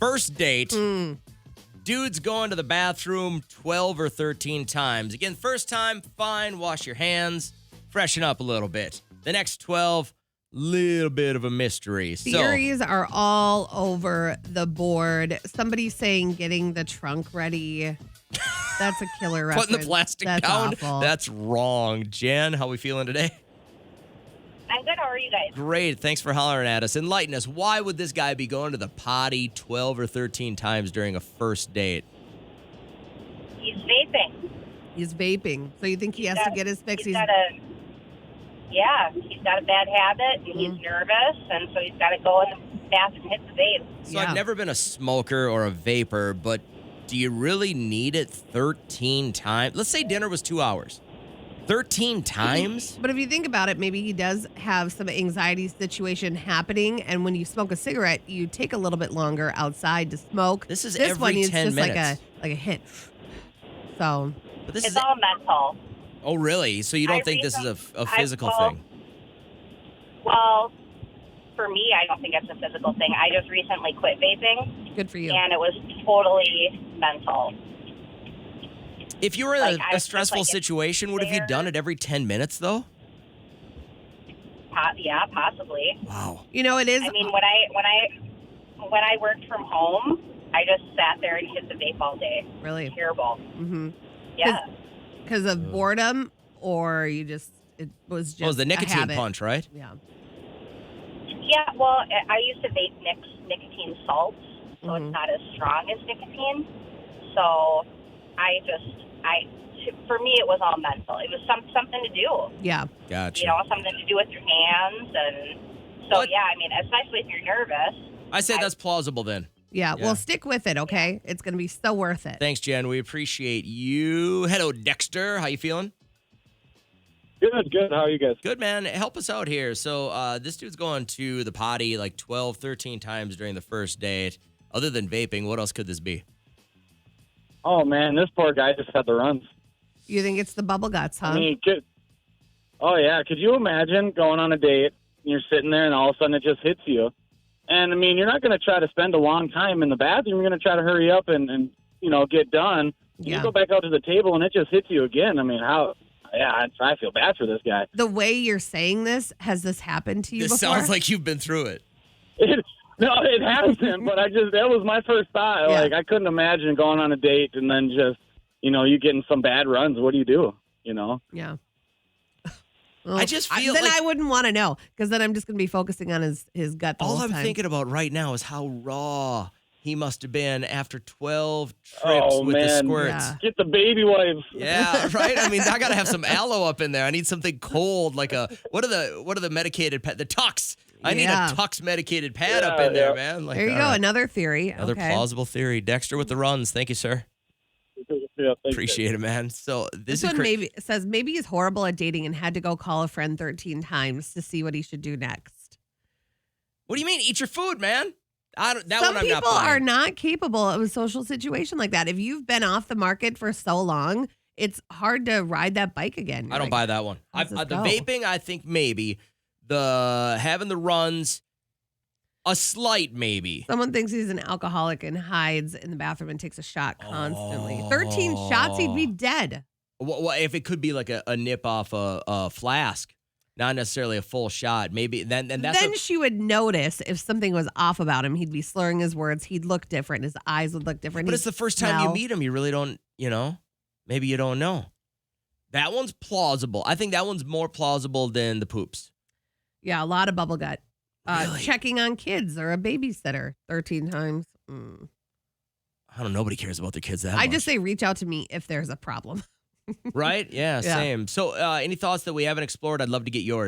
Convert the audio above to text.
First date. Dude's going to the bathroom 12 or 13 times. Again, first time, fine, wash your hands, freshen up a little bit. The next 12, little bit of a mystery. Theories are all over the board. Somebody's saying getting the trunk ready. That's a killer reference. Putting the plastic That's down. Awful. That's wrong. Jen, how we feeling today? I'm good. How are you guys? Great. Thanks for hollering at us. Enlighten us. Why would this guy be going to the potty 12 or 13 times during a first date? He's vaping. He's vaping. So you think he has to get his fix? He's got a bad habit, and he's nervous, and so he's got to go in the bathroom and hit the vape. So I've never been a smoker or a vapor, but do you really need it 13 times? Let's say dinner was 2 hours. 13 times? But if you think about it, maybe he does have some anxiety situation happening, and when you smoke a cigarette, you take a little bit longer outside to smoke. This is this every one is 10 just minutes. like a hit. So, But this It's is all mental. Oh, really? So you don't think this is a physical thing? Well, for me, I don't think it's a physical thing. I just recently quit vaping. Good for you. And it was totally mental. If you were in Like, a stressful situation, would have you done it every 10 minutes, though? Yeah, possibly. Wow. You know, it is. I mean, when I worked from home, I just sat there and hit the vape all day. Really? Terrible. Mm-hmm. Yeah. Because of boredom, or it was just the a nicotine habit? punch, right? Yeah. Yeah, well, I used to vape nicotine salts, so Mm-hmm. it's not as strong as nicotine. So for me, it was all mental. It was something to do. Yeah. Gotcha. You know, something to do with your hands. And so, yeah, I mean, especially if you're nervous. I say that's plausible then. Yeah. Well, stick with it, okay? It's going to be so worth it. Thanks, Jen. We appreciate you. Hello, Dexter. How you feeling? Good. How are you guys? Good, man. Help us out here. So this dude's going to the potty like 12, 13 times during the first date. Other than vaping, what else could this be? Oh, man, this poor guy just had the runs. You think it's the bubble guts, huh? I mean, could you imagine going on a date and you're sitting there and all of a sudden it just hits you? And, I mean, you're not going to try to spend a long time in the bathroom. You're going to try to hurry up and get done. Yeah. You go back out to the table and it just hits you again. I mean, how? Yeah, I feel bad for this guy. The way you're saying this, has this happened to you This before? sounds like you've been through it. No, it hasn't, but that was my first thought. Yeah. Like, I couldn't imagine going on a date and then just, you getting some bad runs. What do you do? Yeah. I just feel then like I wouldn't want to know, because then I'm just going to be focusing on his gut the all whole I'm time. thinking about right now is how raw he must have been after 12 trips Oh, with the man. squirts. Yeah. Get the baby wipes. Yeah, right. I mean, I gotta have some aloe up in there. I need something cold, like what are the medicated the Tux? I need Yeah. a Tux medicated pad up in there, man. Like, There you all go, right. another theory. Another okay. plausible theory. Dexter with the runs. Thank you, sir. Yeah, thanks, Appreciate it, man. So This is one says maybe he's horrible at dating and had to go call a friend 13 times to see what he should do next. What do you mean? Eat your food, man. Some one I'm not people buying. are not capable of a social situation like that. If you've been off the market for so long, it's hard to ride that bike again. I don't buy that one. How's this The go? vaping, I think maybe. The having the runs, a slight maybe. Someone thinks he's an alcoholic and hides in the bathroom and takes a shot constantly. Oh. 13 shots, he'd be dead. What if it could be like a nip off a flask, not necessarily a full shot? Maybe then She would notice if something was off about him. He'd be slurring his words. He'd look different. His eyes would look different. But it's the first time you meet him. You really don't, maybe you don't know. That one's plausible. I think that one's more plausible than the poops. Yeah, a lot of bubble gut. Really? Checking on kids or a babysitter 13 times. I don't know. Nobody cares about their kids that much. I just say reach out to me if there's a problem. Right? Yeah, Yeah. same. So any thoughts that we haven't explored? I'd love to get yours.